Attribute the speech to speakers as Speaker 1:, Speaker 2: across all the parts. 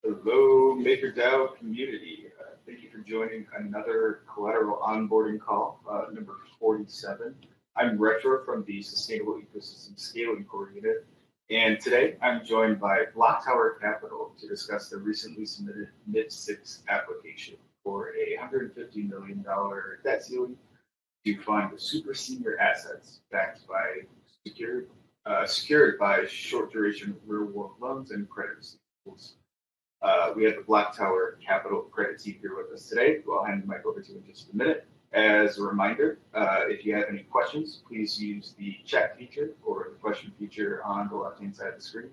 Speaker 1: Hello, MakerDAO community. Thank you for joining another Collateral onboarding call, number 47. I'm Retro from the Sustainable Ecosystem Scaling Core Unit, and today I'm joined by BlockTower Capital to discuss the recently submitted MIP6 application for a $150 million debt ceiling to fund super senior assets backed by secured by short duration real world loans and credit receivables. We have the BlockTower Capital Credit team here with us today, who I'll hand the mic over to in just a minute. As a reminder, if you have any questions, please use the chat feature or the question feature on the left-hand side of the screen.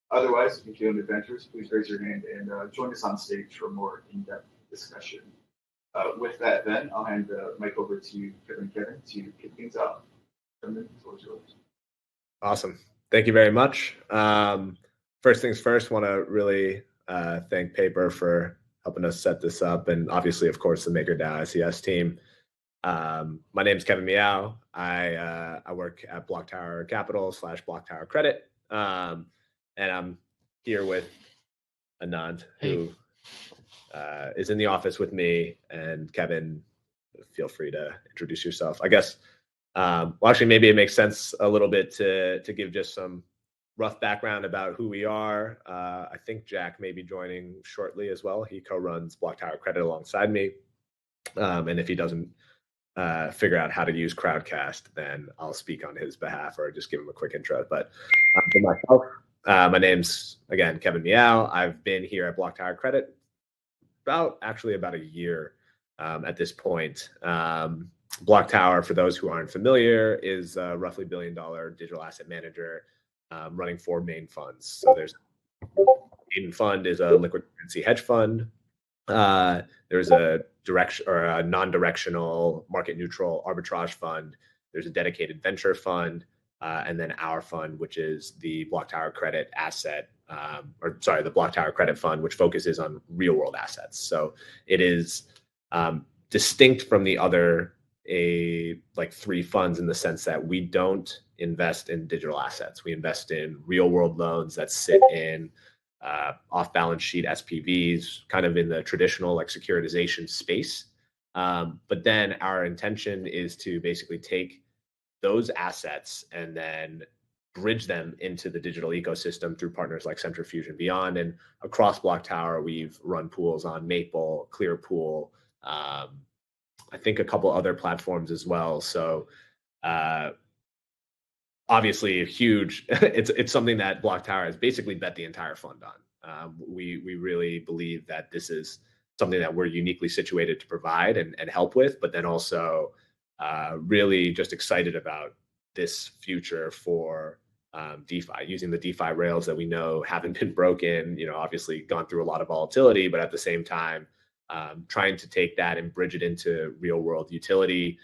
Speaker 1: Otherwise, if you're feeling adventurous, please raise your hand and join us on stage for more in-depth discussion. With that, then, I'll hand the mic over to Kevin to kick things off. Kevin, the floor is yours.
Speaker 2: Awesome. Thank you very much. First things first, want to really thank Paper for helping us set this up, and obviously, of course, the MakerDAO ICS team. My name is Kevin Miao. I work at BlockTower Capital / BlockTower Credit, and I'm here with Anant, who is in the office with me. And Kevin, feel free to introduce yourself. I guess, well, actually, maybe it makes sense a little bit to give just some rough background about who we are. I think Jack may be joining shortly as well. He co-runs BlockTower Credit alongside me. And if he doesn't figure out how to use Crowdcast, then I'll speak on his behalf or just give him a quick intro. But for myself, my name's, again, Kevin Miao. I've been here at BlockTower Credit about a year at this point. BlockTower, for those who aren't familiar, is a roughly $1 billion digital asset manager running 4 main funds. So there's main fund is a liquid currency hedge fund. There's a non-directional market neutral arbitrage fund. There's a dedicated venture fund, and then our fund, which is the BlockTower Credit the BlockTower Credit Fund, which focuses on real world assets. So it is distinct from the other 3 funds in the sense that we don't invest in digital assets. We invest in real world loans that sit in off balance sheet SPVs, kind of in the traditional securitization space. But then our intention is to basically take those assets and then bridge them into the digital ecosystem through partners like Centrifuge and Beyond. And across BlockTower, we've run pools on Maple, Clearpool, I think a couple other platforms as well. So obviously huge, it's something that BlockTower has basically bet the entire fund on. We really believe that this is something that we're uniquely situated to provide and help with, but then also really just excited about this future for DeFi, using the DeFi rails that we know haven't been broken, obviously gone through a lot of volatility, but at the same time, trying to take that and bridge it into real world utility,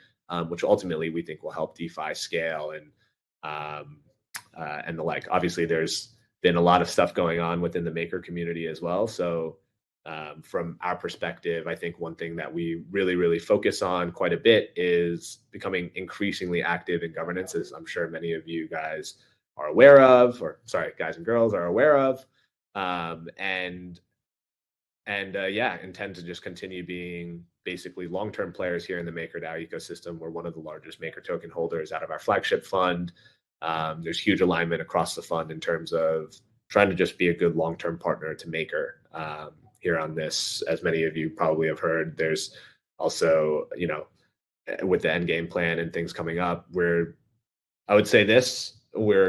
Speaker 2: which ultimately we think will help DeFi scale and the like. Obviously, there's been a lot of stuff going on within the maker community as well. So from our perspective, I think one thing that we really focus on quite a bit is becoming increasingly active in governance, as I'm sure many of you guys are aware of, guys and girls are aware of. Intend to just continue being basically long-term players here in the MakerDAO ecosystem. We're one of the largest Maker token holders out of our flagship fund. There's huge alignment across the fund in terms of trying to just be a good long-term partner to Maker here on this. As many of you probably have heard, there's also, with the end game plan and things coming up, we're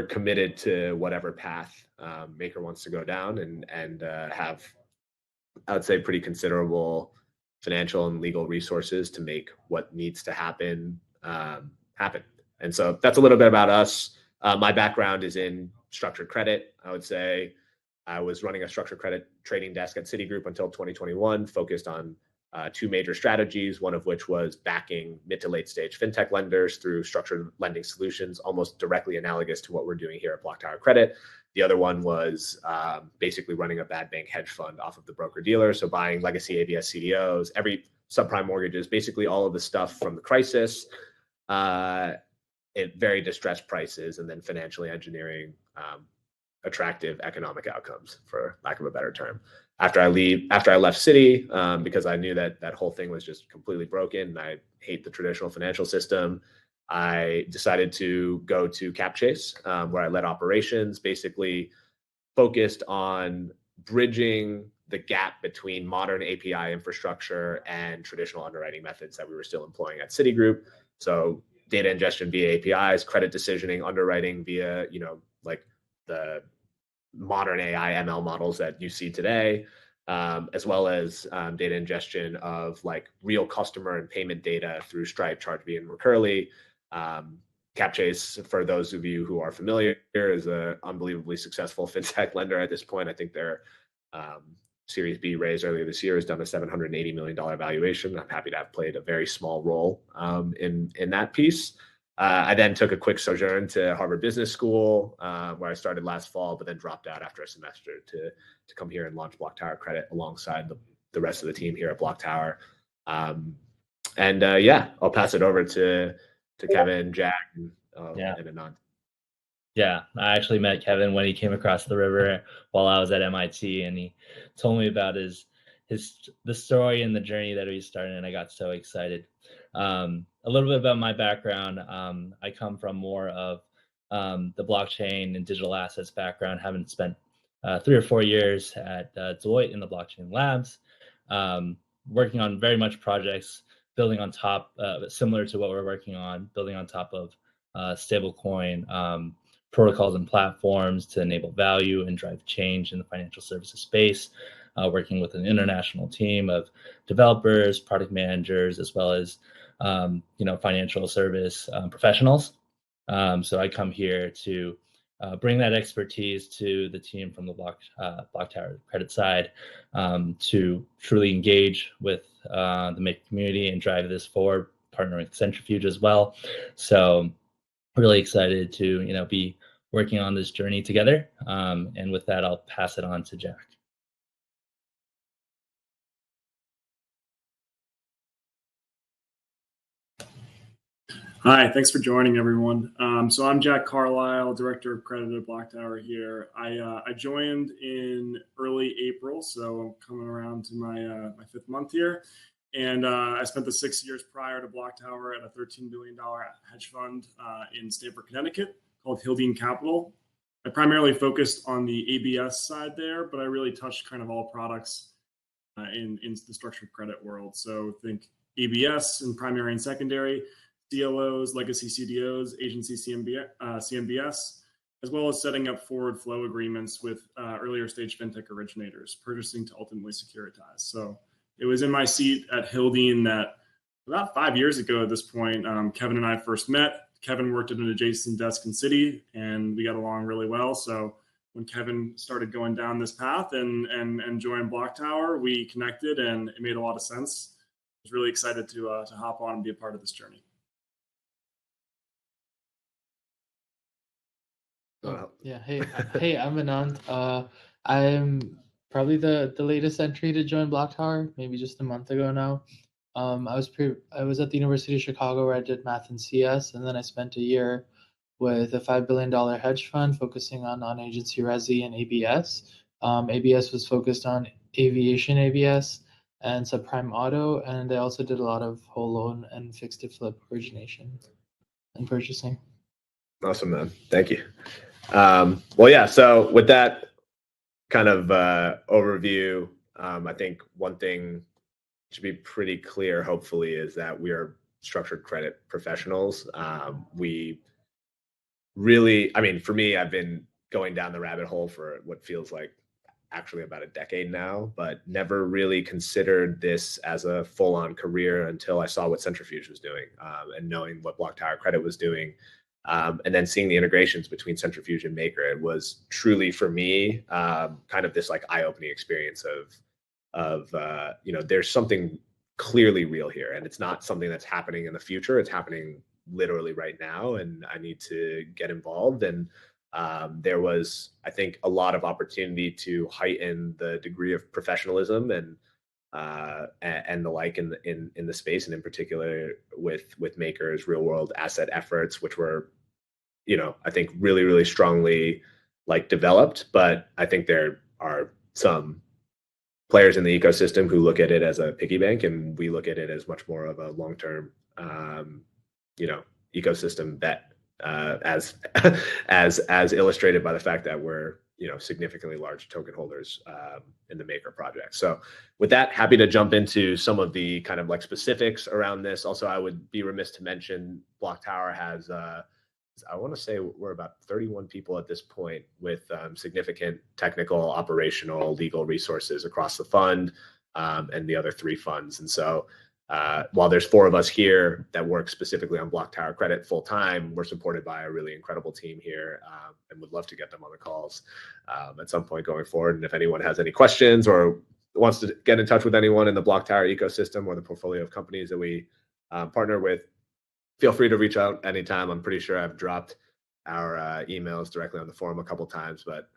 Speaker 2: committed to whatever path Maker wants to go down and have, I would say, pretty considerable financial and legal resources to make what needs to happen happen. And so that's a little bit about us. My background is in structured credit. I would say I was running a structured credit trading desk at Citigroup until 2021, focused on 2 major strategies, one of which was backing mid to late stage fintech lenders through structured lending solutions, almost directly analogous to what we're doing here at BlockTower Credit. The other one was basically running a bad bank hedge fund off of the broker dealer. So buying legacy ABS CDOs, every subprime mortgages, basically all of the stuff from the crisis at very distressed prices, and then financially engineering attractive economic outcomes, for lack of a better term. After I left Citi, because I knew that whole thing was just completely broken, and I hate the traditional financial system, I decided to go to CapChase, where I led operations, basically focused on bridging the gap between modern API infrastructure and traditional underwriting methods that we were still employing at Citigroup. So data ingestion via APIs, credit decisioning, underwriting via, like the modern AI ML models that you see today, as well as data ingestion of like real customer and payment data through Stripe, ChargeBee, and Recurly. CapChase, for those of you who are familiar, is an unbelievably successful fintech lender at this point. I think their Series B raise earlier this year has done a $780 million valuation. I'm happy to have played a very small role in that piece. I then took a quick sojourn to Harvard Business School, where I started last fall, but then dropped out after a semester to come here and launch BlockTower Credit alongside the rest of the team here at BlockTower. I'll pass it over to Kevin, Jack, and Anant.
Speaker 3: Yeah, I actually met Kevin when he came across the river while I was at MIT, and he told me about the story and the journey that he started, and I got so excited. A little bit about my background. I come from more of the blockchain and digital assets background, having spent 3 or 4 years at Deloitte in the blockchain labs, working on very much projects, building on top, similar to what we're working on, building on top of stablecoin protocols and platforms to enable value and drive change in the financial services space, working with an international team of developers, product managers, as well as financial service professionals. So I come here to bring that expertise to the team from the BlockTower Credit side, to truly engage with the Maker community and drive this forward, partnering with Centrifuge as well. So really excited to be working on this journey together. And with that, I'll pass it on to Jack.
Speaker 4: Hi, thanks for joining, everyone. So I'm Jack Carlisle, Director of Credit at BlockTower here. I joined in early April, so I'm coming around to my 5th month here. And I spent the 6 years prior to BlockTower at a $13 billion hedge fund in Stamford, Connecticut called Hildene Capital. I primarily focused on the ABS side there, but I really touched kind of all products in the structured credit world. So think ABS and primary and secondary, CLOs, legacy CDOs, agency CMBS, as well as setting up forward flow agreements with earlier stage fintech originators, purchasing to ultimately securitize. So it was in my seat at Hildene that about 5 years ago at this point, Kevin and I first met. Kevin worked at an adjacent desk in Citi, and we got along really well. So when Kevin started going down this path and joined BlockTower, we connected, and it made a lot of sense. I was really excited to hop on and be a part of this journey.
Speaker 5: Yeah. Hey, I'm Anant. I'm probably the latest entry to join BlockTower, maybe just a month ago now. I was at the University of Chicago where I did math and CS, and then I spent a year with a $5 billion hedge fund focusing on non-agency resi and ABS. ABS was focused on aviation ABS and subprime auto, and I also did a lot of whole loan and fixed to flip origination and purchasing.
Speaker 2: Awesome, man. Thank you. So with that kind of overview, I think one thing should be pretty clear, hopefully, is that we are structured credit professionals. We really, for me, I've been going down the rabbit hole for what feels like actually about a decade now, but never really considered this as a full-on career until I saw what Centrifuge was doing, and knowing what BlockTower Credit was doing. And then seeing the integrations between Centrifuge and Maker, it was truly for me kind of this like eye-opening experience of there's something clearly real here, and it's not something that's happening in the future. It's happening literally right now, and I need to get involved. And there was, I think, a lot of opportunity to heighten the degree of professionalism and the like in the space, and in particular with Maker's real world asset efforts, which were, I think really, really strongly like developed, but I think there are some players in the ecosystem who look at it as a piggy bank, and we look at it as much more of a long-term, ecosystem bet, as as illustrated by the fact that we're significantly large token holders in the Maker project. So with that, happy to jump into some of the kind of like specifics around this. Also, I would be remiss to mention BlockTower has I want to say we're about 31 people at this point with significant technical, operational, legal resources across the fund and the other 3 funds. And so while there's 4 of us here that work specifically on BlockTower Credit full time, we're supported by a really incredible team here and would love to get them on the calls at some point going forward. And if anyone has any questions or wants to get in touch with anyone in the BlockTower ecosystem or the portfolio of companies that we partner with, feel free to reach out anytime. I'm pretty sure I've dropped our emails directly on the forum a couple times, but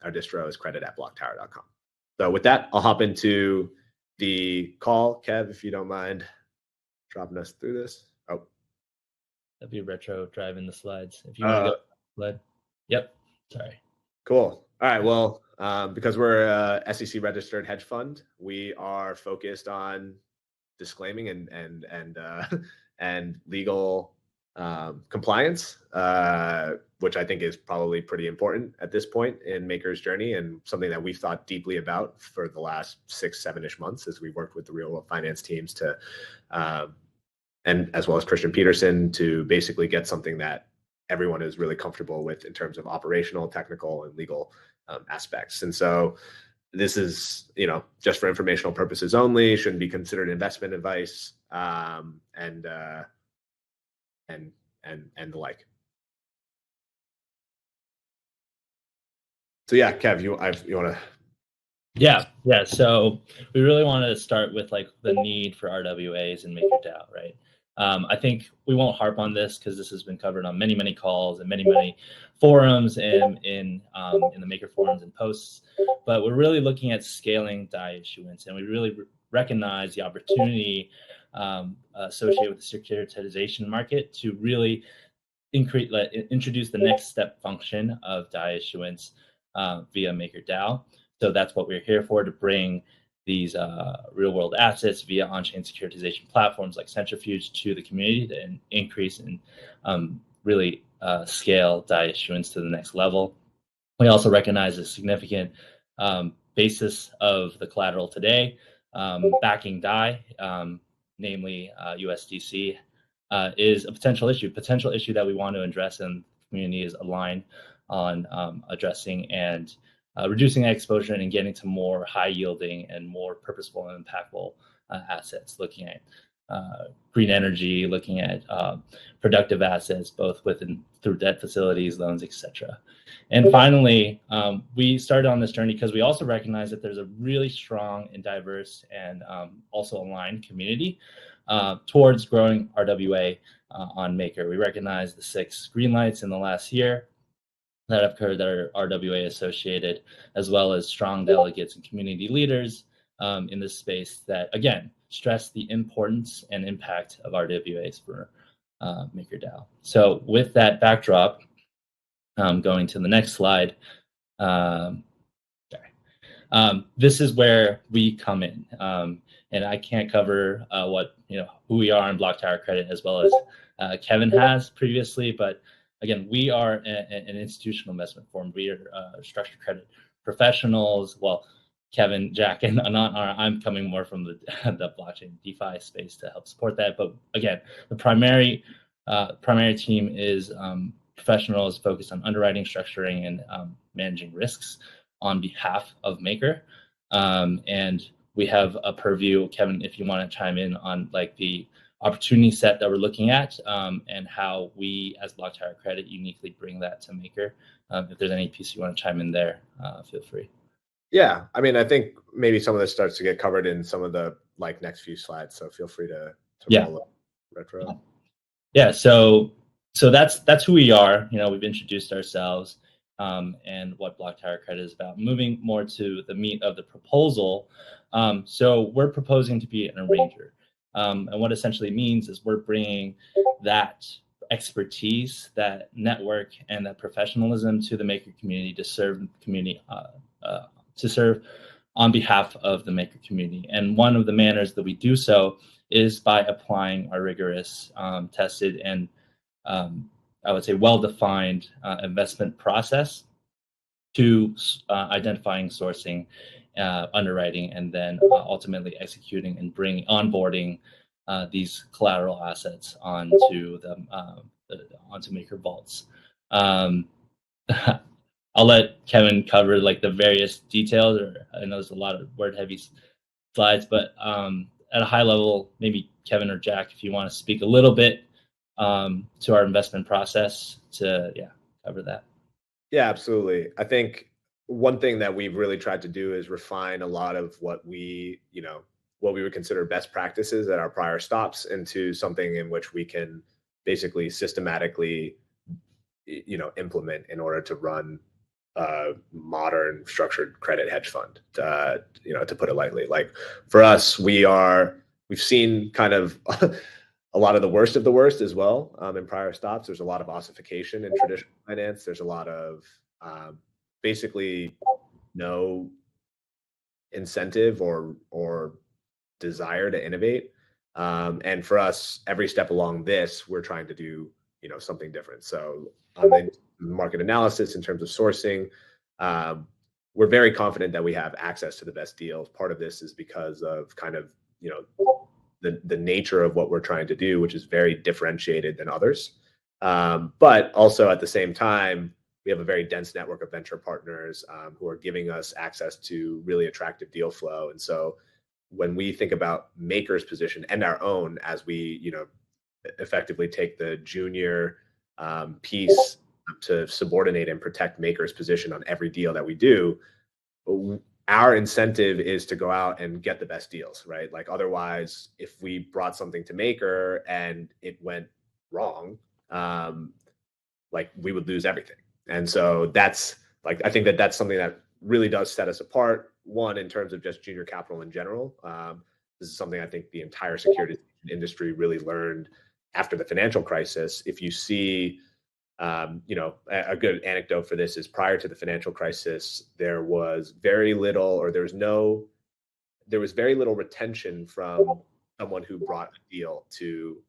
Speaker 2: our distro is credit@blocktower.com. So with that, I'll hop into the call. Kev, if you don't mind dropping us through this. Oh,
Speaker 3: that'd be Retro driving the slides. If you want to go slide. Yep. Sorry.
Speaker 2: Cool. All right. Well, because we're a SEC registered hedge fund, we are focused on disclaiming and legal compliance, which I think is probably pretty important at this point in Maker's journey, and something that we've thought deeply about for the last 6-7-ish months as we worked with the real world finance teams to, and as well as Christian Peterson, to basically get something that everyone is really comfortable with in terms of operational, technical, and legal aspects. And so this is, just for informational purposes only, shouldn't be considered investment advice, and the like. So yeah, Kev, you want to?
Speaker 3: Yeah. So we really want to start with like the need for RWAs in MakerDAO, right? I think we won't harp on this because this has been covered on many calls and many forums and in the Maker forums and posts. But we're really looking at scaling DAI issuance, and we really recognize the opportunity associated with the securitization market to really introduce the next step function of DAI issuance via MakerDAO. So that's what we're here for, to bring these real world assets via on-chain securitization platforms like Centrifuge to the community to increase and really scale DAI issuance to the next level. We also recognize a significant basis of the collateral today backing DAI, namely USDC, is a potential issue that we want to address, and the community is aligned on addressing and reducing exposure and getting to more high yielding and more purposeful and impactful assets, looking at green energy, looking at productive assets, both through debt facilities, loans, etc. And finally, we started on this journey because we also recognize that there's a really strong and diverse and also aligned community towards growing RWA on Maker. We recognize the 6 green lights in the last year that have occurred that are RWA associated, as well as strong delegates and community leaders in this space that, again, stress the importance and impact of RWAs for MakerDAO. So with that backdrop, going to the next slide, this is where we come in. And I can't cover who we are in BlockTower Credit as well as Kevin has previously, but again, we are an institutional investment firm. We are structured credit professionals. Well, Kevin, Jack, and Anant I'm coming more from the blockchain DeFi space to help support that. But again, the primary team is professionals focused on underwriting, structuring, and managing risks on behalf of Maker. And we have a purview, Kevin, if you want to chime in on like the opportunity set that we're looking at and how we as BlockTower Credit uniquely bring that to Maker. If there's any piece you want to chime in there, feel free.
Speaker 2: Yeah, I mean, I think maybe some of this starts to get covered in some of the next few slides. So feel free to roll up, Retro.
Speaker 3: Yeah, so that's who we are. We've introduced ourselves and what BlockTower Credit is about. Moving more to the meat of the proposal. So we're proposing to be an arranger. And what essentially means is we're bringing that expertise, that network, and that professionalism to the maker community to serve the community, to serve on behalf of the maker community. And one of the manners that we do so is by applying our rigorous, tested, and I would say well-defined investment process to identifying, sourcing, underwriting, and then ultimately executing and onboarding these collateral assets onto onto maker vaults. I'll let Kevin cover like the various details, or I know there's a lot of word-heavy slides, but at a high level, maybe Kevin or Jack, if you want to speak a little bit to our investment process to cover that.
Speaker 2: Yeah, absolutely. I think one thing that we've really tried to do is refine a lot of what we would consider best practices at our prior stops into something in which we can basically systematically, implement in order to run a modern structured credit hedge fund, to put it lightly. Like for us, we've seen kind of a lot of the worst as well in prior stops. There's a lot of ossification in traditional finance. There's a lot of basically no incentive or desire to innovate. And for us, every step along this, we're trying to do something different. So on the market analysis, in terms of sourcing, we're very confident that we have access to the best deals. Part of this is because of kind of the nature of what we're trying to do, which is very differentiated than others. But also at the same time, we have a very dense network of venture partners who are giving us access to really attractive deal flow. And so when we think about Maker's position and our own, as we effectively take the junior piece to subordinate and protect Maker's position on every deal that we do, our incentive is to go out and get the best deals, right? Like otherwise, if we brought something to Maker and it went wrong, like we would lose everything. And so that's like, I think that's something that really does set us apart. One, in terms of just junior capital in general. This is something I think the entire security industry really learned after the financial crisis. If you see, a good anecdote for this is prior to the financial crisis, there was very little retention from someone who brought a deal to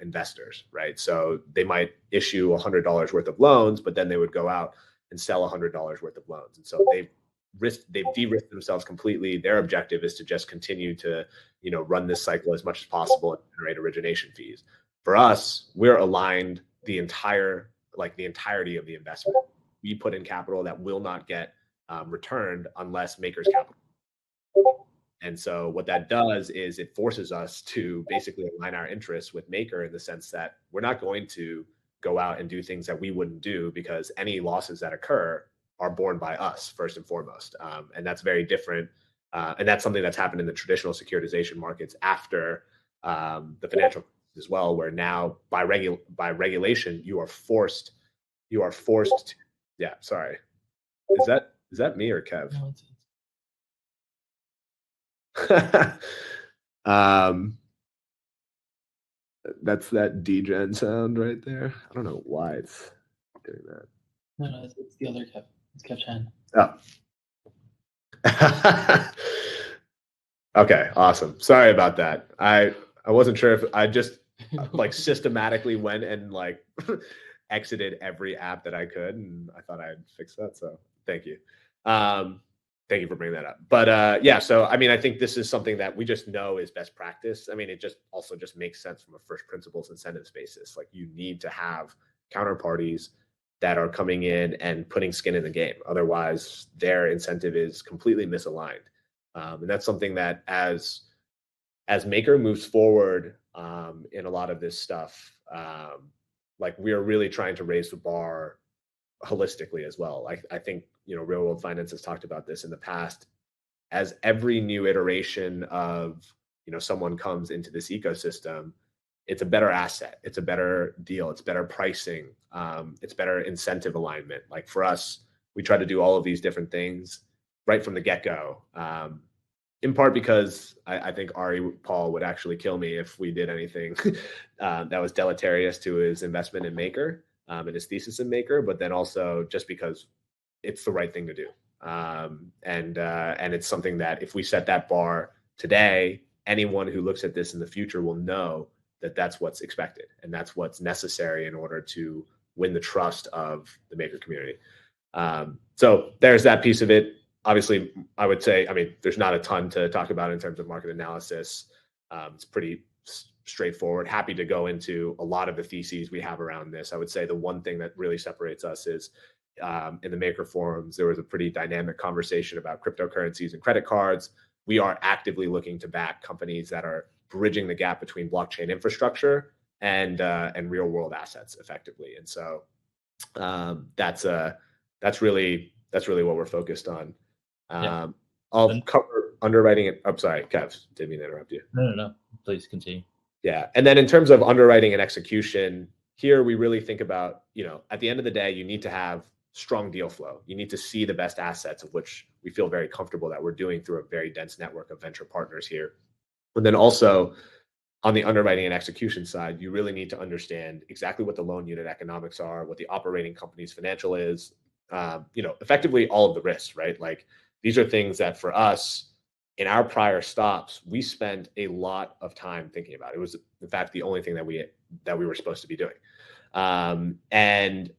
Speaker 2: investors, right? So they might issue $100 worth of loans, but then they would go out and sell $100 worth of loans. And so they've de-risked themselves completely. Their objective is to just continue to, run this cycle as much as possible and generate origination fees. For us, we're aligned the entirety of the investment. We put in capital that will not get returned unless Maker's capital. And so what that does is it forces us to basically align our interests with Maker in the sense that we're not going to go out and do things that we wouldn't do, because any losses that occur are borne by us first and foremost. And that's very different. And that's something that's happened in the traditional securitization markets after the financial crisis as well, where now by regulation, you are forced to, yeah, sorry. Is that me or Kev?
Speaker 5: No, it's
Speaker 2: That's that degen sound right there. I don't know why it's doing that.
Speaker 5: no, it's the other Kev. It's Kev Chen.
Speaker 2: Oh. Okay, awesome. Sorry about that. I wasn't sure if I just like systematically went and like exited every app that I could, and I thought I'd fix that. So thank you. Thank you for bringing that up. But yeah, so I mean, I think this is something that we just know is best practice. I mean, it just also just makes sense from a first principles incentives basis. Like you need to have counterparties that are coming in and putting skin in the game. Otherwise, their incentive is completely misaligned. And that's something that as Maker moves forward in a lot of this stuff, like we are really trying to raise the bar holistically as well. Like I think, Real World Finance has talked about this in the past. As every new iteration of, someone comes into this ecosystem, it's a better asset, it's a better deal, it's better pricing, it's better incentive alignment. Like for us, we try to do all of these different things right from the get-go. in part because I think Ari Paul would actually kill me if we did anything that was deleterious to his investment in Maker and his thesis in Maker, but then also just because it's the right thing to do. And it's something that if we set that bar today, anyone who looks at this in the future will know that that's what's expected and that's what's necessary in order to win the trust of the Maker community. So there's that piece of it. Obviously, I would say, I mean, there's not a ton to talk about in terms of market analysis. It's pretty straightforward. Happy to go into a lot of the theses we have around this. I would say the one thing that really separates us is in the Maker forums, there was a pretty dynamic conversation about cryptocurrencies and credit cards. We are actively looking to back companies that are bridging the gap between blockchain infrastructure and real world assets effectively. And so that's really what we're focused on. I'll cover underwriting. I'm sorry, Kev, didn't mean to interrupt you.
Speaker 3: No. Please continue.
Speaker 2: Yeah. And then in terms of underwriting and execution, here we really think about, at the end of the day, you need to have strong deal flow. You need to see the best assets, of which we feel very comfortable that we're doing through a very dense network of venture partners here. And then also on the underwriting and execution side, you really need to understand exactly what the loan unit economics are, what the operating company's financial is, effectively all of the risks, right? Like these are things that for us in our prior stops, we spent a lot of time thinking about. It was in fact the only thing that we were supposed to be doing. And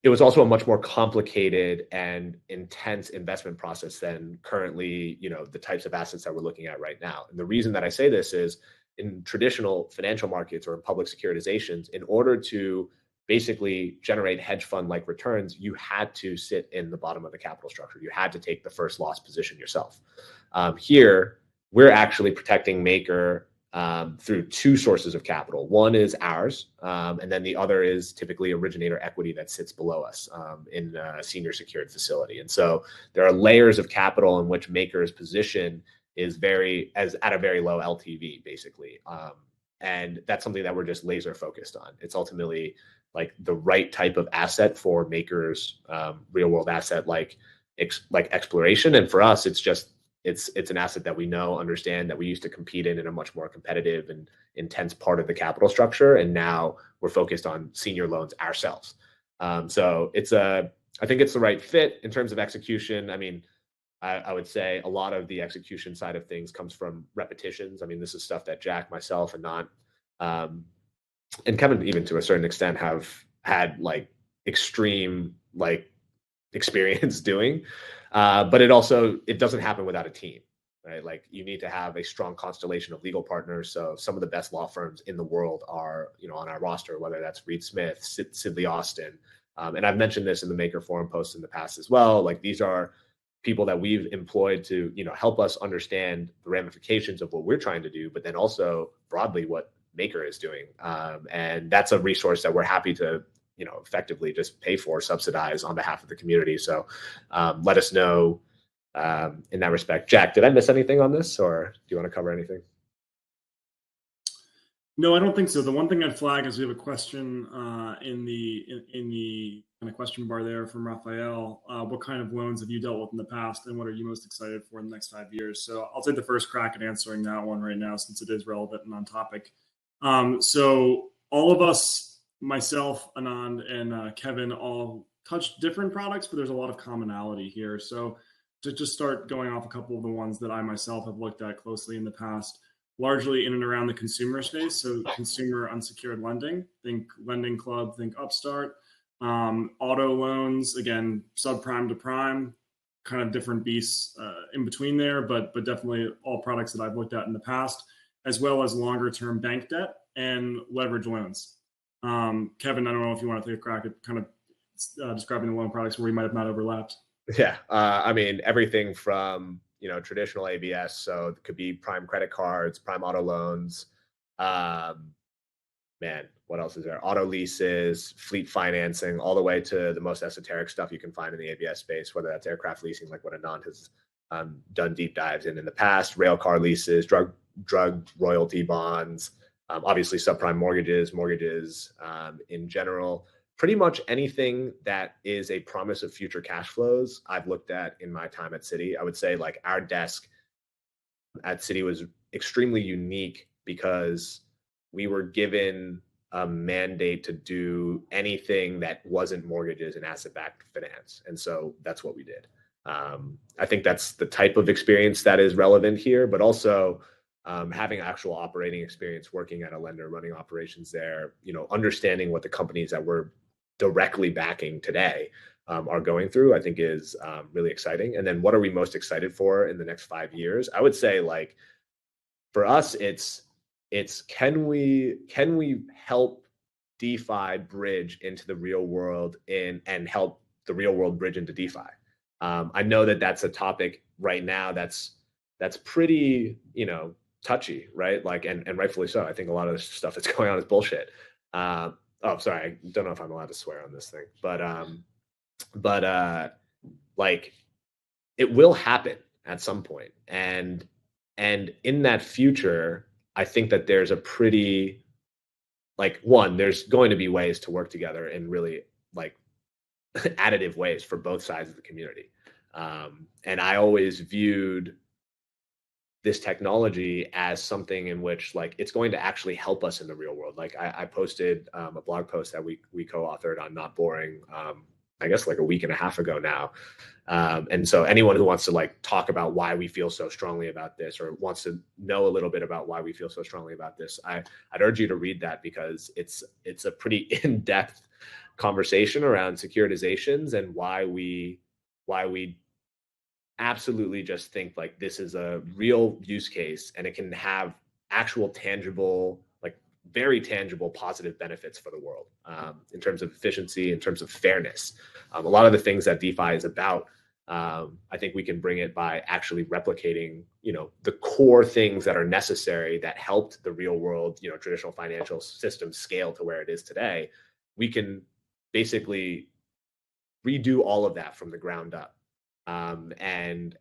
Speaker 2: it was also a much more complicated and intense investment process than currently, the types of assets that we're looking at right now. And the reason that I say this is in traditional financial markets or in public securitizations, in order to basically generate hedge fund like returns, you had to sit in the bottom of the capital structure. You had to take the first loss position yourself. Here, we're actually protecting Maker through two sources of capital. One is ours, and then the other is typically originator equity that sits below us in a senior secured facility. And so there are layers of capital in which Maker's position is at a very low LTV, basically. And that's something that we're just laser focused on. It's ultimately like the right type of asset for Maker's real world asset like exploration. And for us, it's an asset that we know, understand, that we used to compete in a much more competitive and intense part of the capital structure. And now we're focused on senior loans ourselves. So I think it's the right fit in terms of execution. I mean, I would say a lot of the execution side of things comes from repetitions. I mean, this is stuff that Jack, myself, and Anant, and Kevin, even to a certain extent, have had like extreme experience doing. But it doesn't happen without a team, right? Like you need to have a strong constellation of legal partners. So some of the best law firms in the world are, on our roster, whether that's Reed Smith, Sidley Austin. And I've mentioned this in the Maker Forum posts in the past as well. Like these are people that we've employed to, help us understand the ramifications of what we're trying to do, but then also broadly what Maker is doing. And that's a resource that we're happy to, effectively just pay for, subsidize on behalf of the community. So let us know in that respect. Jack, did I miss anything on this, or do you want to cover anything?
Speaker 4: No, I don't think so. The one thing I'd flag is we have a question in the kind of question bar there from Raphael. What kind of loans have you dealt with in the past, and what are you most excited for in the next 5 years? So I'll take the first crack at answering that one right now, since it is relevant and on topic. So all of us, myself, Anand, and Kevin, all touch different products, but there's a lot of commonality here. So to just start going off a couple of the ones that I myself have looked at closely in the past, largely in and around the consumer space. So consumer unsecured lending, think Lending Club, think Upstart, auto loans, again, subprime to prime, kind of different beasts in between there, but definitely all products that I've looked at in the past, as well as longer term bank debt and leverage loans. Kevin, I don't know if you want to take a crack at kind of describing the loan products where we might have not overlapped.
Speaker 2: Yeah. I mean, everything from, traditional ABS. So it could be prime credit cards, prime auto loans. What else is there? Auto leases, fleet financing, all the way to the most esoteric stuff you can find in the ABS space, whether that's aircraft leasing, like what Anant has done deep dives in the past, rail car leases, drug royalty bonds, obviously subprime mortgages in general. Pretty much anything that is a promise of future cash flows I've looked at in my time at Citi. I would say like our desk at Citi was extremely unique because we were given a mandate to do anything that wasn't mortgages and asset-backed finance. And so that's what we did. I think that's the type of experience that is relevant here, but also having actual operating experience, working at a lender, running operations there, understanding what the companies that we're directly backing today are going through, I think is really exciting. And then what are we most excited for in the next 5 years? I would say, like, for us, it's can we help DeFi bridge into the real world and help the real world bridge into DeFi. I know that that's a topic right now that's pretty, touchy, right? Like, and rightfully so. I think a lot of the stuff that's going on is bullshit. Oh, sorry, I don't know if I'm allowed to swear on this thing, but like, it will happen at some point, and in that future, I think that there's a pretty, like, there's going to be ways to work together in really, like, additive ways for both sides of the community. And I always viewed this technology as something in which, like, it's going to actually help us in the real world. Like, I posted a blog post that we co-authored on Not Boring, I guess like a week and a half ago now. And so anyone who wants to, like, talk about why we feel so strongly about this, or wants to know a little bit about why we feel so strongly about this, I'd urge you to read that, because it's a pretty in-depth conversation around securitizations and why we absolutely just think, like, this is a real use case and it can have actual tangible, like, very tangible positive benefits for the world, in terms of efficiency, in terms of fairness. A lot of the things that DeFi is about, I think we can bring it by actually replicating, the core things that are necessary that helped the real world, traditional financial system scale to where it is today. We can basically redo all of that from the ground up. And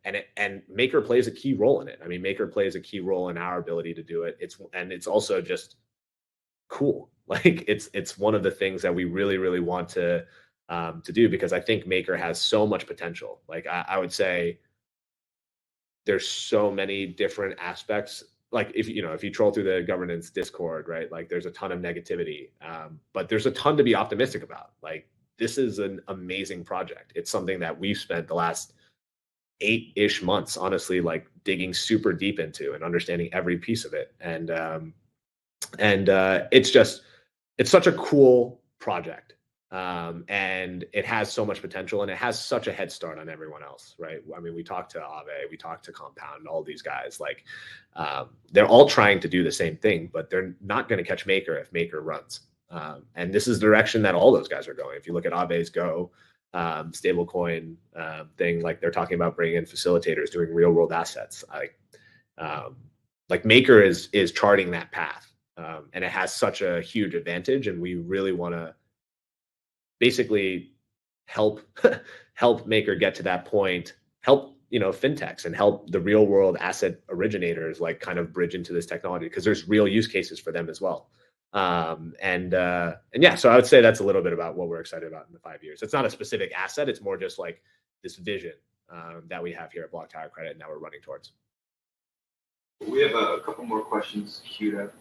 Speaker 2: Maker plays a key role in it. I mean, Maker plays a key role in our ability to do it. It's also just cool. Like, it's one of the things that we really, really want to do, because I think Maker has so much potential. Like, I would say there's so many different aspects. Like, if you troll through the governance Discord, right? Like, there's a ton of negativity, but there's a ton to be optimistic about. Like, this is an amazing project. It's something that we've spent the last 8-ish months, honestly, like, digging super deep into and understanding every piece of it. And it's such a cool project. And it has so much potential, and it has such a head start on everyone else, right? I mean, we talked to Aave, we talked to Compound, all these guys, like, they're all trying to do the same thing, but they're not going to catch Maker if Maker runs. And this is the direction that all those guys are going. If you look at Aave's Go stablecoin thing, like, they're talking about bringing in facilitators, doing real world assets. Like Maker is charting that path, and it has such a huge advantage, and we really want to basically help Maker get to that point, help fintechs and help the real world asset originators, like, kind of bridge into this technology, because there's real use cases for them as well. And yeah, so I would say that's a little bit about what we're excited about in the 5 years. It's not a specific asset, it's more just like this vision that we have here at BlockTower Credit and that we're running towards.
Speaker 1: We have a couple more questions queued up.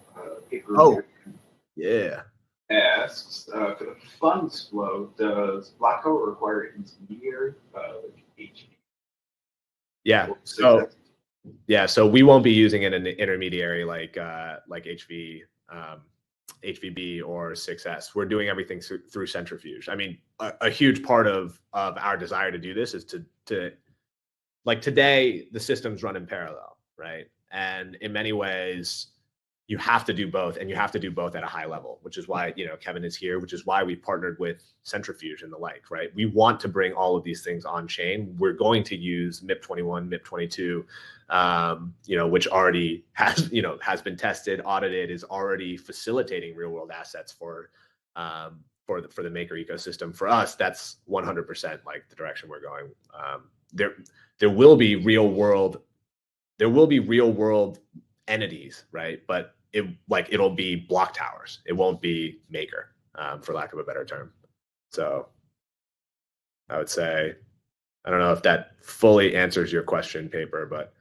Speaker 2: Yeah.
Speaker 1: Asks, for the funds flow, does BlockTower require an intermediary, like HV?
Speaker 2: Yeah. So we won't be using an intermediary like HV, HVB or 6S. We're doing everything through Centrifuge. I mean, a huge part of our desire to do this is to like, today the systems run in parallel, right? And in many ways, you have to do both, and you have to do both at a high level, which is why, Kevin is here, which is why we partnered with Centrifuge and the like, right? We want to bring all of these things on chain. We're going to use MIP21, MIP22, which already has been tested, audited, is already facilitating real world assets for the Maker ecosystem. For us, that's 100% like the direction we're going. There will be real world entities, right? But it'll be block towers. It won't be Maker, for lack of a better term. So I would say, I don't know if that fully answers your question, Paper, but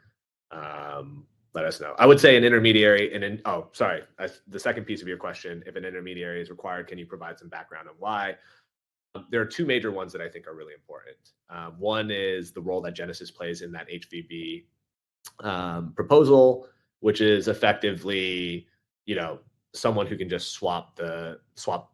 Speaker 2: let us know. I would say an intermediary, the second piece of your question, if an intermediary is required, can you provide some background on why? There are two major ones that I think are really important. One is the role that Genesis plays in that HVB proposal, which is effectively, someone who can just swap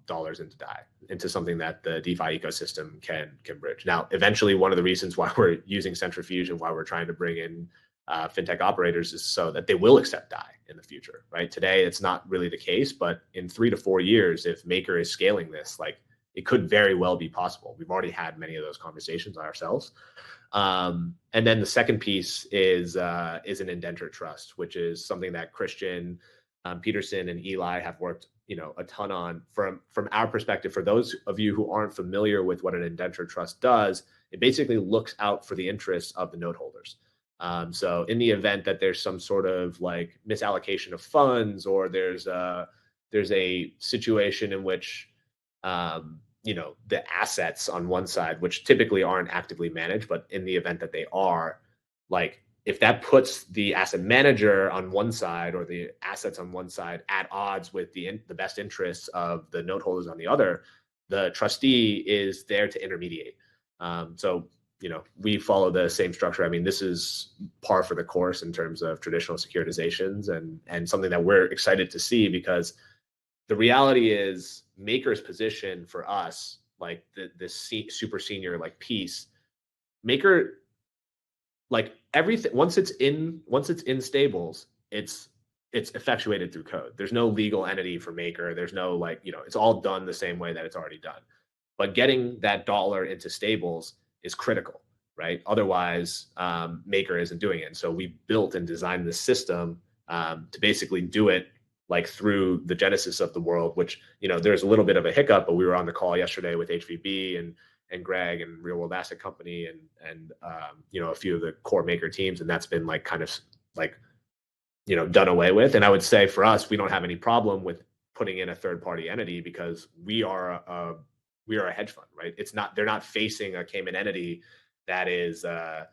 Speaker 2: dollars into DAI, into something that the DeFi ecosystem can bridge. Now, eventually, one of the reasons why we're using Centrifuge and why we're trying to bring in fintech operators is so that they will accept DAI in the future, right? Today, it's not really the case, but in 3 to 4 years, if Maker is scaling this, it could very well be possible. We've already had many of those conversations ourselves. And then the second piece is an indenture trust, which is something that Christian Peterson and Eli have worked, a ton on. From our perspective, for those of you who aren't familiar with what an indenture trust does, it basically looks out for the interests of the note holders. So in the event that there's some sort of misallocation of funds, or there's a situation in which the assets on one side, which typically aren't actively managed, but in the event that they are, if that puts the asset manager on one side or the assets on one side at odds with the best interests of the note holders on the other, the trustee is there to intermediate. So we follow the same structure. I mean, this is par for the course in terms of traditional securitizations, and something that we're excited to see, because the reality is Maker's position for us, this super senior piece, Maker, everything, once it's in stables, it's effectuated through code. There's no legal entity for Maker. There's no it's all done the same way that it's already done. But getting that dollar into stables is critical, right? Otherwise, Maker isn't doing it. And so we built and designed the system to basically do it through the Genesis of the world, which, there's a little bit of a hiccup, but we were on the call yesterday with HVB and Greg and Real World Asset Company and a few of the core Maker teams. And that's been done away with. And I would say for us, we don't have any problem with putting in a third party entity, because we are a hedge fund, right? They're not facing a Cayman entity that is the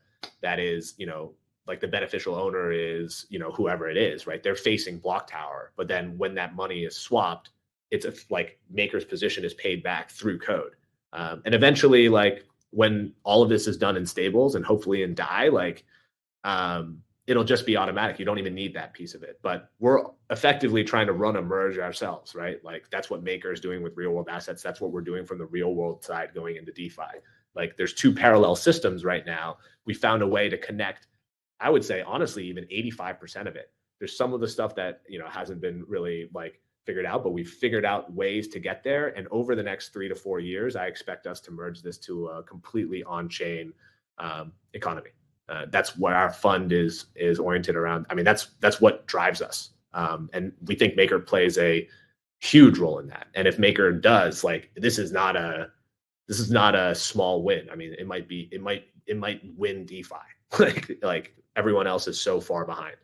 Speaker 2: beneficial owner is, whoever it is, right? They're facing BlockTower, but then when that money is swapped, it's Maker's position is paid back through code. And eventually, when all of this is done in stables and hopefully in DAI, it'll just be automatic. You don't even need that piece of it. But we're effectively trying to run a merge ourselves, right? That's what Maker is doing with real world assets. That's what we're doing from the real world side going into DeFi. There's two parallel systems right now. We found a way to connect, I would say, honestly, even 85% of it. There's some of the stuff that, hasn't been really figured out, but we've figured out ways to get there. And over the next 3 to 4 years, I expect us to merge this to a completely on-chain economy. That's what our fund is oriented around. I mean, that's what drives us. And we think Maker plays a huge role in that. And if Maker does, this is not a small win. I mean, it might win DeFi. Everyone else is so far behind.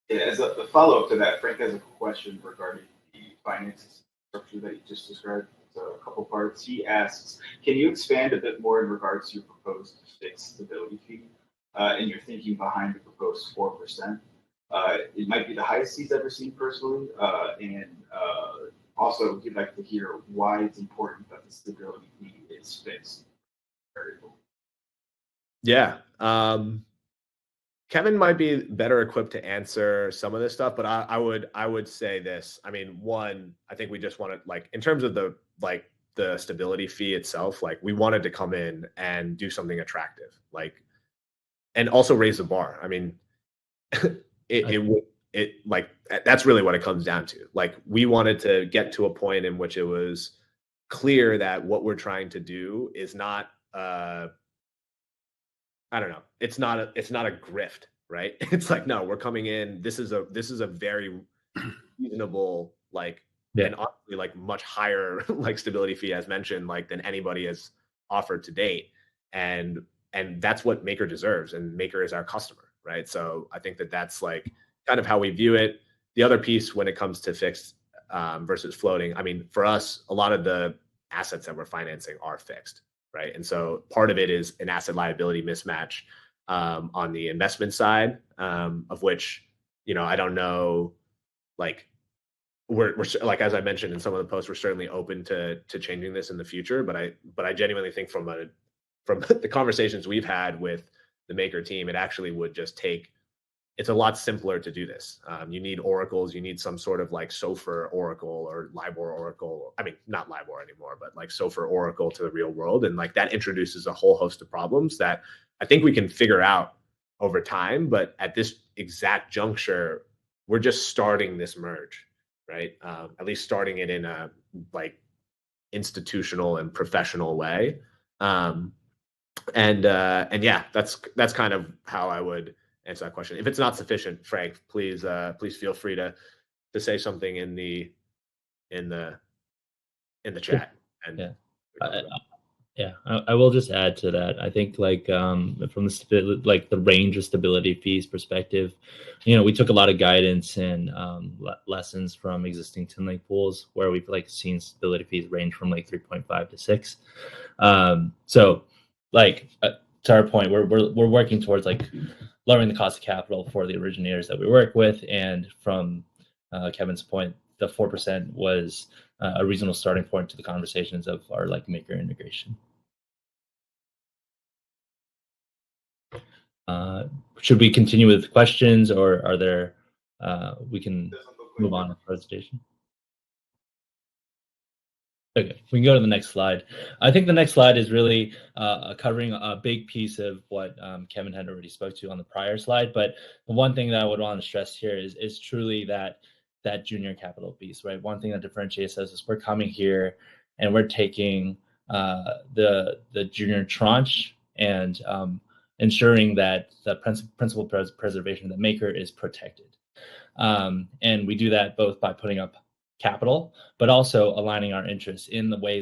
Speaker 1: Yeah, as a follow-up to that, Frank has a question regarding the finance structure that you just described. So a couple parts. He asks, can you expand a bit more in regards to your proposed fixed stability fee and your thinking behind the proposed 4%? It might be the highest he's ever seen personally. And also, he'd like to hear why it's important that the stability fee is fixed. Variable.
Speaker 2: Yeah. Kevin might be better equipped to answer some of this stuff, but I would say this. I mean, one, I think we just wanted, in terms of the stability fee itself, we wanted to come in and do something attractive, and also raise the bar. I mean, that's really what it comes down to. We wanted to get to a point in which it was clear that what we're trying to do is not, I don't know. It's not a grift, right? It's no, we're coming in. This is a very reasonable, and honestly, much higher, stability fee, as mentioned, than anybody has offered to date. And that's what Maker deserves. And Maker is our customer, right? So I think that's kind of how we view it. The other piece when it comes to fixed versus floating, I mean, for us, a lot of the assets that we're financing are fixed. Right. And so part of it is an asset liability mismatch on the investment side, of which, I don't know, like we're like, as I mentioned in some of the posts, we're certainly open to changing this in the future. But I genuinely think from the conversations we've had with the Maker team, it actually would just take. It's a lot simpler to do this. You need oracles. You need some sort of like SOFR oracle or LIBOR oracle. I mean, not LIBOR anymore, but like SOFR oracle to the real world. And like that introduces a whole host of problems that I think we can figure out over time. But at this exact juncture, we're just starting this merge, right? At least starting it in a like institutional and professional way. And yeah, that's kind of how I would answer that question. If it's not sufficient, Frank, please feel free to say something in the chat. And
Speaker 3: yeah, I will just add to that. I think like from the range of stability fees perspective, we took a lot of guidance and lessons from existing Tin Lake pools where we've like seen stability fees range from like 3.5 to 6. So like to our point, we're working towards like lowering the cost of capital for the originators that we work with. And from Kevin's point, the 4% was a reasonable starting point to the conversations of our like Maker integration. Should we continue with questions, or are there? We can move on to the presentation. Okay, we can go to the next slide. I think the next slide is really covering a big piece of what Kevin had already spoke to on the prior slide. But the one thing that I would want to stress here is truly that junior capital piece, right? One thing that differentiates us is we're coming here and we're taking the junior tranche and ensuring that the principal preservation of the Maker is protected. And we do that both by putting up capital, but also aligning our interests in the way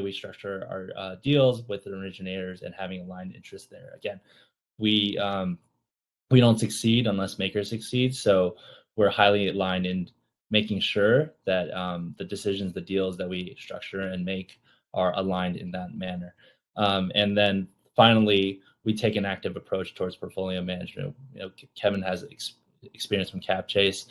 Speaker 3: we structure our deals with the originators and having aligned interests there. Again, we don't succeed unless Maker succeeds, so we're highly aligned in making sure that the decisions, the deals that we structure and make are aligned in that manner. And then finally, we take an active approach towards portfolio management. Kevin has experience from Cap Chase,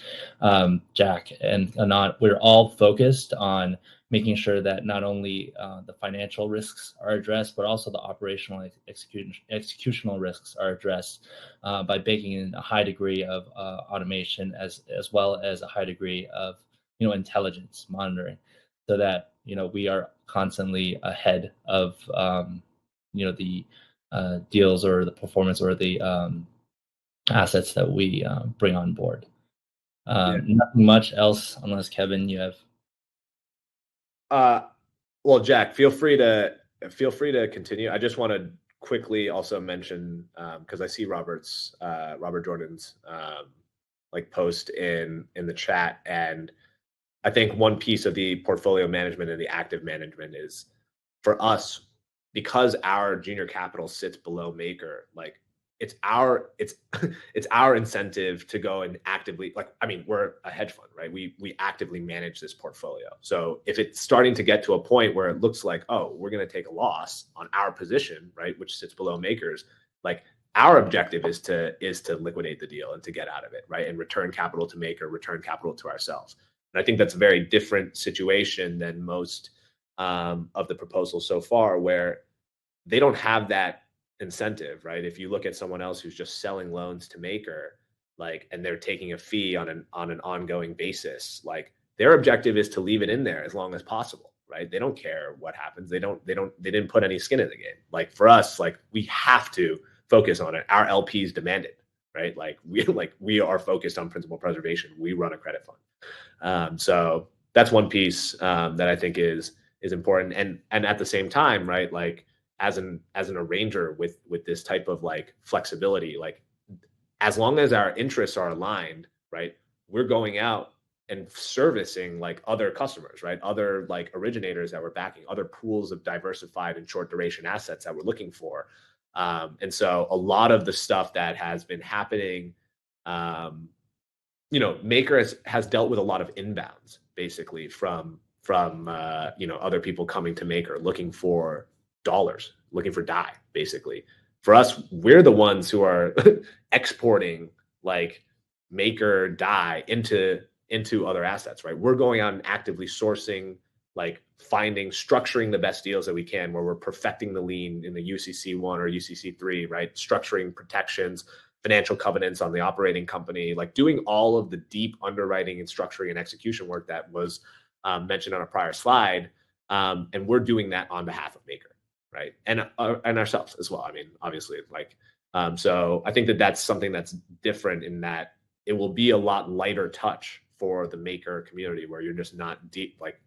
Speaker 3: Jack and Anant. We're all focused on making sure that not only the financial risks are addressed, but also the operational executional risks are addressed by baking in a high degree of automation as well as a high degree of intelligence monitoring, so that we are constantly ahead of the deals or the performance or the assets that we bring on board. Nothing much else, unless Kevin, you have.
Speaker 2: Well, Jack, feel free to continue. I just want to quickly also mention, because I see Robert Jordan's post in the chat, and I think one piece of the portfolio management and the active management is for us, because our junior capital sits below Maker, it's our incentive to go and actively, we're a hedge fund, right? We actively manage this portfolio. So if it's starting to get to a point where it looks like, oh, we're going to take a loss on our position, right, which sits below Maker's, our objective is to liquidate the deal and to get out of it, right, and return capital to Maker, return capital to ourselves. And I think that's a very different situation than most of the proposals so far, where they don't have that incentive, right? If you look at someone else who's just selling loans to Maker, and they're taking a fee on an ongoing basis, their objective is to leave it in there as long as possible, right? They don't care what happens. They didn't put any skin in the game. For us, we have to focus on it. Our LPs demand it, right? We are focused on principal preservation. We run a credit fund. So that's one piece that I think is important. And at the same time, right, as an arranger with this type of flexibility, as long as our interests are aligned, right, we're going out and servicing other customers, right, other originators that we're backing, other pools of diversified and short duration assets that we're looking for. And so a lot of the stuff that has been happening, Maker has dealt with a lot of inbounds, basically from other people coming to Maker looking for dollars, looking for DAI, basically. For us, we're the ones who are exporting like make or die into other assets, right? We're going out and actively sourcing, like finding, structuring the best deals that we can, where we're perfecting the lien in the UCC1 or UCC3, right? Structuring protections, financial covenants on the operating company, like doing all of the deep underwriting and structuring and execution work that was mentioned on a prior slide. And we're doing that on behalf of Maker, right? And ourselves as well. I mean, obviously, like, so I think that that's something that's different in that it will be a lot lighter touch for the Maker community, where you're just not deep, like,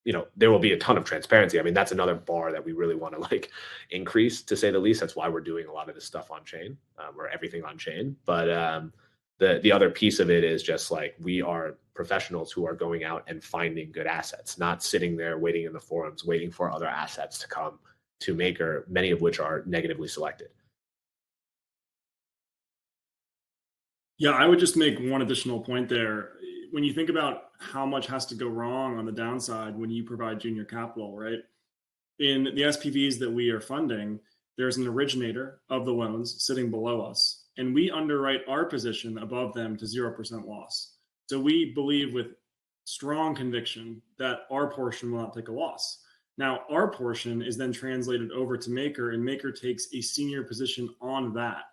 Speaker 2: you know, there will be a ton of transparency. I mean, that's another bar that we really want to like increase, to say the least. That's why we're doing a lot of this stuff on chain, or everything on chain. But the other piece of it is just like, we are professionals who are going out and finding good assets, not sitting there waiting in the forums, waiting for other assets to come to Maker, many of which are negatively selected.
Speaker 4: Yeah, I would just make one additional point there. When you think about how much has to go wrong on the downside when you provide junior capital, right? In the SPVs that we are funding, there's an originator of the loans sitting below us, and we underwrite our position above them to 0% loss. So we believe with strong conviction that our portion will not take a loss. Now, our portion is then translated over to Maker, and Maker takes a senior position on that.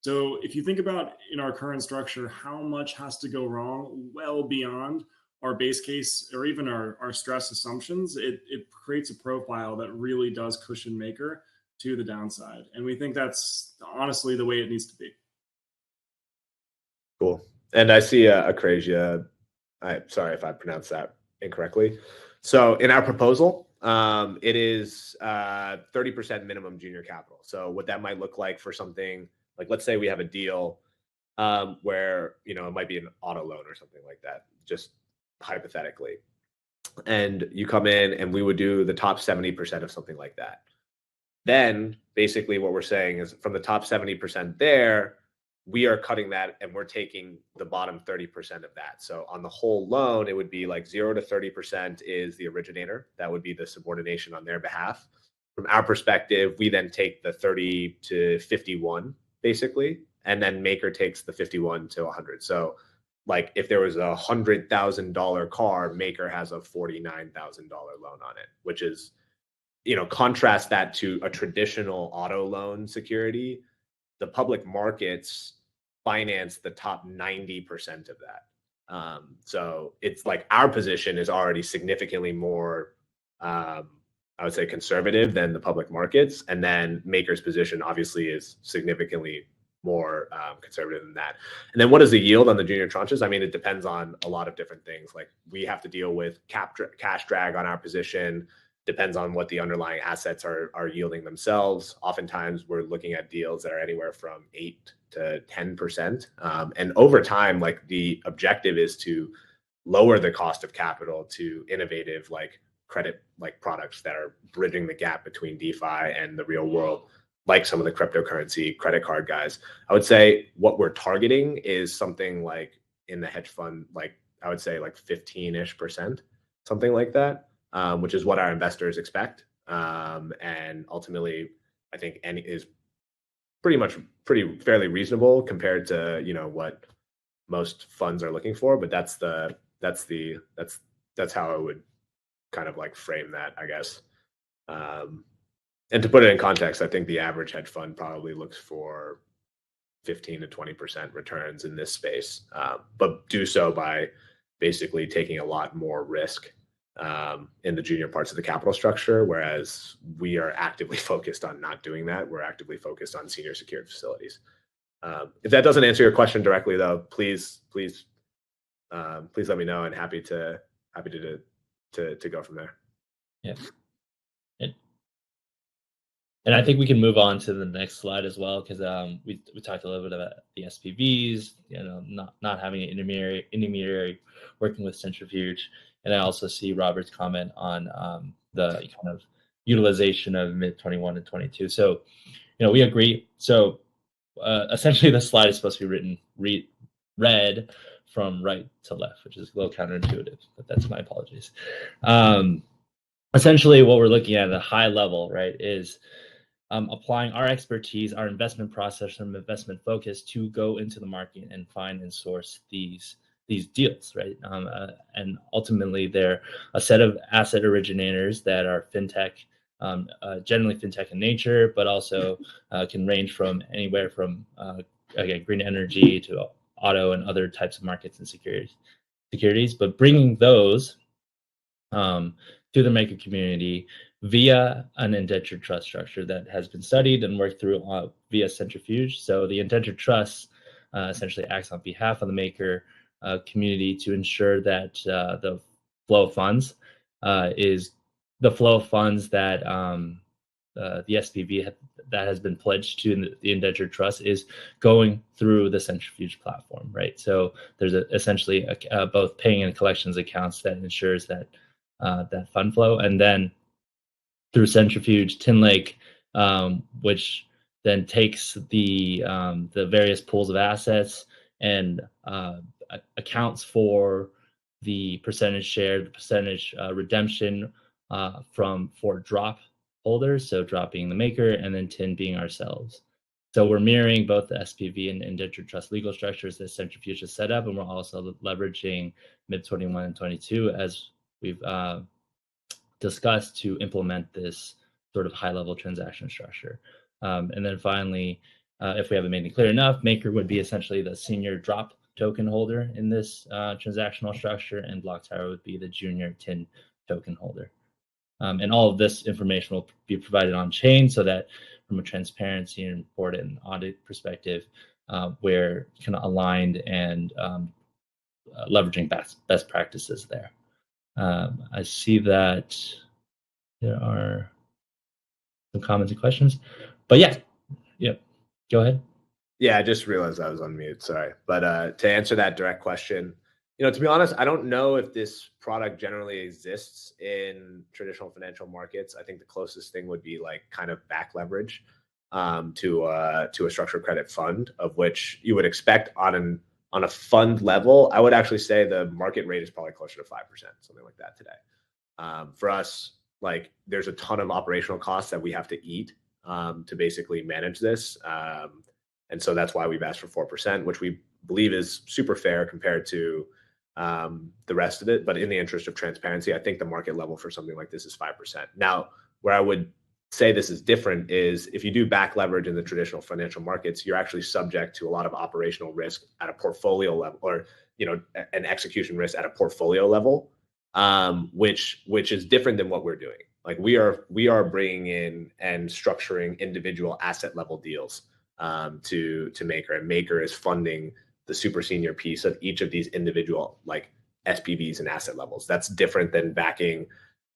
Speaker 4: So if you think about in our current structure, how much has to go wrong, well beyond our base case or even our stress assumptions, it creates a profile that really does cushion Maker to the downside. And we think that's honestly the way it needs to be.
Speaker 2: Cool. And I see Acrasia. I'm sorry if I pronounced that incorrectly. So in our proposal, it is 30% minimum junior capital. So what that might look like for something, like, let's say we have a deal where, you know, it might be an auto loan or something like that, just hypothetically. And you come in and we would do the top 70% of something like that. Then basically what we're saying is, from the top 70% there, we are cutting that and we're taking the bottom 30% of that. So on the whole loan, it would be like 0 to 30% is the originator. That would be the subordination on their behalf. From our perspective, we then take the 30 to 51, basically, and then Maker takes the 51 to 100. So like, if there was a $100,000 car, Maker has a $49,000 loan on it, which is, you know, contrast that to a traditional auto loan security. The public markets finance the top 90% of that. So it's like, our position is already significantly more, I would say, conservative than the public markets. And then Maker's position obviously is significantly more conservative than that. And then what is the yield on the junior tranches? I mean, it depends on a lot of different things. Like, we have to deal with cash drag on our position. Depends on what the underlying assets are yielding themselves. Oftentimes we're looking at deals that are anywhere from 8 to 10%. And over time, like, the objective is to lower the cost of capital to innovative, like, credit, like, products that are bridging the gap between DeFi and the real world, like some of the cryptocurrency credit card guys. I would say what we're targeting is something like, in the hedge fund, like, I would say like 15-ish%, something like that, which is what our investors expect. And ultimately, I think is fairly reasonable compared to, you know, what most funds are looking for. But that's how I would kind of like frame that, I guess. And to put it in context, I think the average hedge fund probably looks for 15 to 20% returns in this space, but do so by basically taking a lot more risk in the junior parts of the capital structure, whereas we are actively focused on not doing that. We're actively focused on senior secured facilities. If that doesn't answer your question directly, though, please let me know, and happy to go from there.
Speaker 3: Yeah. And I think we can move on to the next slide as well, because we talked a little bit about the SPVs, you know, not having an intermediary working with centrifuge. And I also see Robert's comment on the kind of utilization of mid 21 and 22. So, you know, we agree. So essentially the slide is supposed to be read from right to left, which is a little counterintuitive, but that's my apologies. Essentially what we're looking at a high level, right, is applying our expertise, our investment process and investment focus to go into the market and find and source these deals, right? And ultimately, they're a set of asset originators that are fintech, generally fintech in nature, but also can range from anywhere from again, green energy to auto and other types of markets and securities. But bringing those to the maker community via an indentured trust structure that has been studied and worked through via centrifuge. So the indentured trust essentially acts on behalf of the maker community to ensure that the flow of funds is the flow of funds that the SPV that has been pledged to the indentured trust is going through the centrifuge platform, right? So there's essentially both paying and collections accounts that ensures that that fund flow, and then through centrifuge, Tin Lake, which then takes the various pools of assets and accounts for the percentage share, the percentage redemption for drop holders, so drop being the maker, and then Tin being ourselves. So we're mirroring both the SPV and indentured trust legal structures that centrifuge has set up, and we're also leveraging MIP 21 and 22 as we've discussed to implement this sort of high-level transaction structure. And then finally, if we haven't made it clear enough, maker would be essentially the senior drop token holder in this transactional structure, and BlockTower would be the junior Tin token holder. And all of this information will be provided on chain so that from a transparency and report and audit perspective, we're kind of aligned and leveraging best practices there. I see that there are some comments and questions, but yeah, go ahead.
Speaker 2: Yeah, I just realized I was on mute. Sorry. But to answer that direct question, to be honest, I don't know if this product generally exists in traditional financial markets. I think the closest thing would be like kind of back leverage to a structured credit fund, of which you would expect on a fund level. I would actually say the market rate is probably closer to 5%, something like that today. For us, like there's a ton of operational costs that we have to eat to basically manage this. And so that's why we've asked for 4%, which we believe is super fair compared to the rest of it. But in the interest of transparency, I think the market level for something like this is 5%. Now, where I would say this is different is if you do back leverage in the traditional financial markets, you're actually subject to a lot of operational risk at a portfolio level, or an execution risk at a portfolio level, which is different than what we're doing. Like we are bringing in and structuring individual asset level deals to Maker, and Maker is funding the super senior piece of each of these individual like SPVs and asset levels. That's different than backing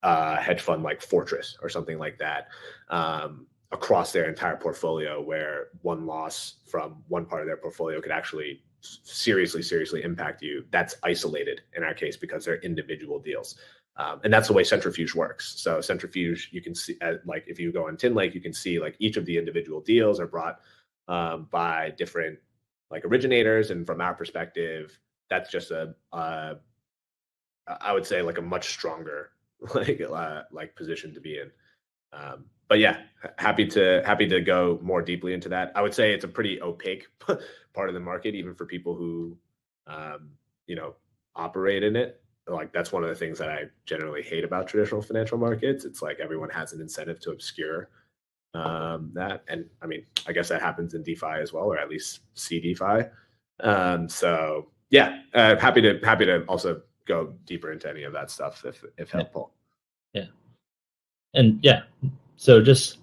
Speaker 2: hedge fund like Fortress or something like that across their entire portfolio, where one loss from one part of their portfolio could actually seriously impact you. That's isolated in our case because they're individual deals. And that's the way centrifuge works. So centrifuge, you can see like if you go on Tin Lake, you can see like each of the individual deals are brought by different like originators. And from our perspective, that's just I would say like a much stronger like position to be in. But yeah, happy to go more deeply into that. I would say it's a pretty opaque part of the market, even for people who, operate in it. Like that's one of the things that I generally hate about traditional financial markets. It's like everyone has an incentive to obscure that. And I mean, I guess that happens in DeFi as well, or at least C DeFi. So yeah, happy to also go deeper into any of that stuff if helpful.
Speaker 3: Yeah. And yeah, so just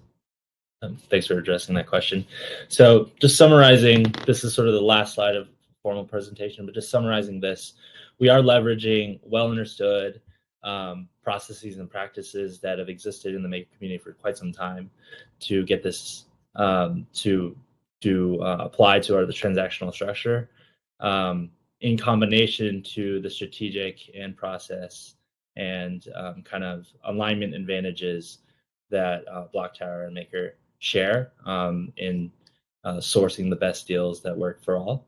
Speaker 3: thanks for addressing that question. So just summarizing, this is sort of the last slide of formal presentation, but just summarizing this, we are leveraging well understood processes and practices that have existed in the Maker community for quite some time to get this to apply to the transactional structure in combination to the strategic and process and kind of alignment advantages that BlockTower and Maker share in sourcing the best deals that work for all.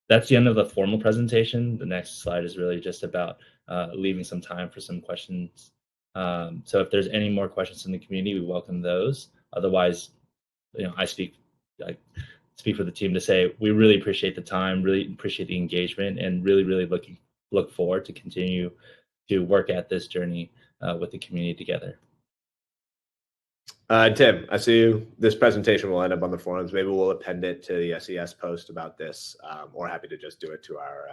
Speaker 3: That's the end of the formal presentation. The next slide is really just about leaving some time for some questions. So if there's any more questions in the community, we welcome those. Otherwise, I speak for the team to say we really appreciate the time, really appreciate the engagement, and really look forward to continue to work at this journey with the community together.
Speaker 2: Tim, I see you. This presentation will end up on the forums. Maybe we'll append it to the SES post about this, or happy to just do it to our.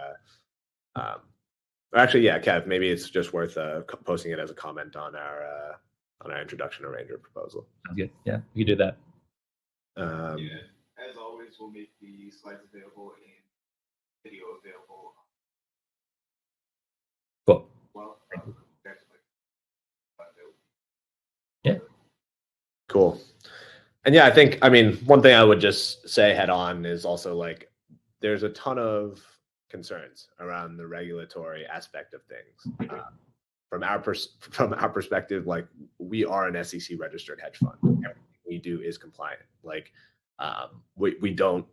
Speaker 2: Actually, yeah, Kev. Maybe it's just worth posting it as a comment on our introduction arranger proposal.
Speaker 3: Sounds good. Yeah, we can do that.
Speaker 1: As always, we'll make the slides available and video available.
Speaker 3: Cool.
Speaker 1: Well,
Speaker 3: yeah.
Speaker 2: Cool. And yeah, I mean, one thing I would just say head on is also like, there's a ton of concerns around the regulatory aspect of things. From our perspective, like, we are an SEC registered hedge fund. Everything we do is compliant. Like, we don't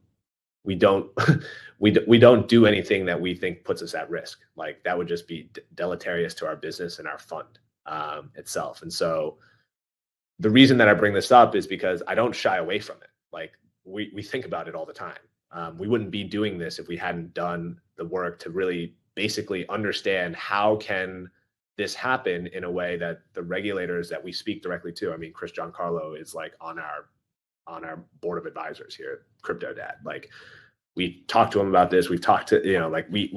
Speaker 2: do anything that we think puts us at risk. Like, that would just be deleterious to our business and our fund itself. And so the reason that I bring this up is because I don't shy away from it. Like, we think about it all the time. We wouldn't be doing this if we hadn't done the work to really basically understand how can this happen in a way that the regulators that we speak directly to. I mean, Chris Giancarlo is like on our board of advisors here at Crypto Dad. Like, we talked to him about this. We've talked to, like, we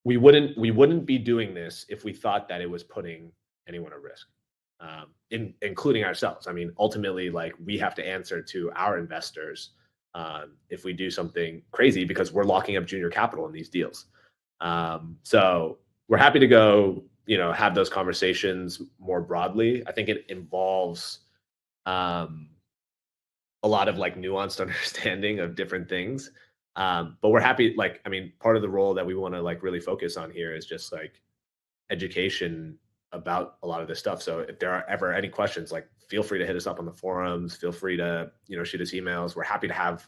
Speaker 2: wouldn't be doing this if we thought that it was putting anyone at risk, including ourselves. I mean, ultimately, like, we have to answer to our investors if we do something crazy, because we're locking up junior capital in these deals. So we're happy to go, have those conversations more broadly. I think it involves a lot of like nuanced understanding of different things. But we're happy, like, I mean, part of the role that we want to like really focus on here is just like education about a lot of this stuff. So if there are ever any questions, like, feel free to hit us up on the forums, feel free to, shoot us emails. We're happy to have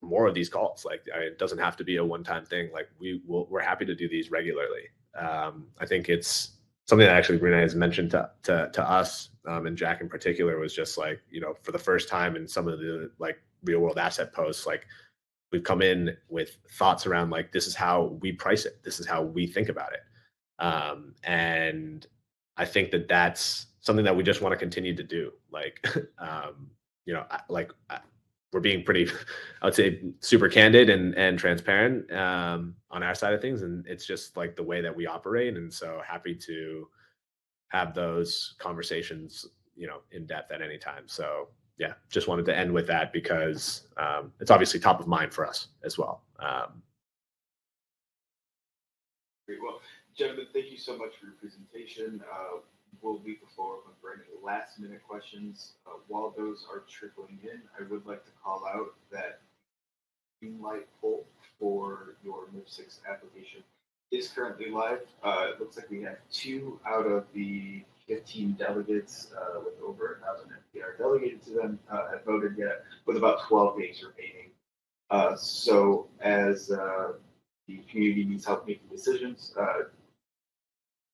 Speaker 2: more of these calls. Like, it doesn't have to be a one-time thing. Like, we're happy to do these regularly. I think it's something that actually Renee has mentioned to us, and Jack in particular, was just like, for the first time in some of the like real world asset posts, like, we've come in with thoughts around like, this is how we price it. This is how we think about it. And I think that that's something that we just want to continue to do. Like, we're being pretty, I would say, super candid and transparent on our side of things. And it's just like the way that we operate. And so happy to have those conversations, in depth at any time. So yeah, just wanted to end with that because it's obviously top of mind for us as well.
Speaker 1: Great. Well, gentlemen, thank you so much for your presentation. We'll leave the floor open for any last-minute questions. While those are trickling in, I would like to call out that green light poll for your MIP6 application is currently live. It looks like we have 2 out of the 15 delegates with over 1,000 NPR delegated to them have voted yet, with about 12 days remaining. So as the community needs help making decisions,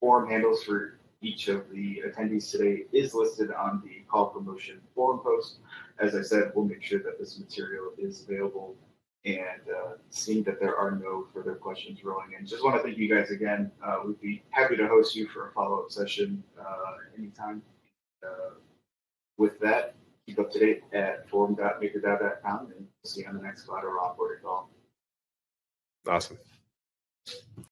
Speaker 1: forum handles for each of the attendees today is listed on the call promotion forum post. As I said, we'll make sure that this material is available, and seeing that there are no further questions rolling in. Just want to thank you guys again. We'd be happy to host you for a follow-up session anytime. With that, keep up to date at forum.makerdao.com, and we'll see you on the next Collateral Onboarding call.
Speaker 2: Awesome.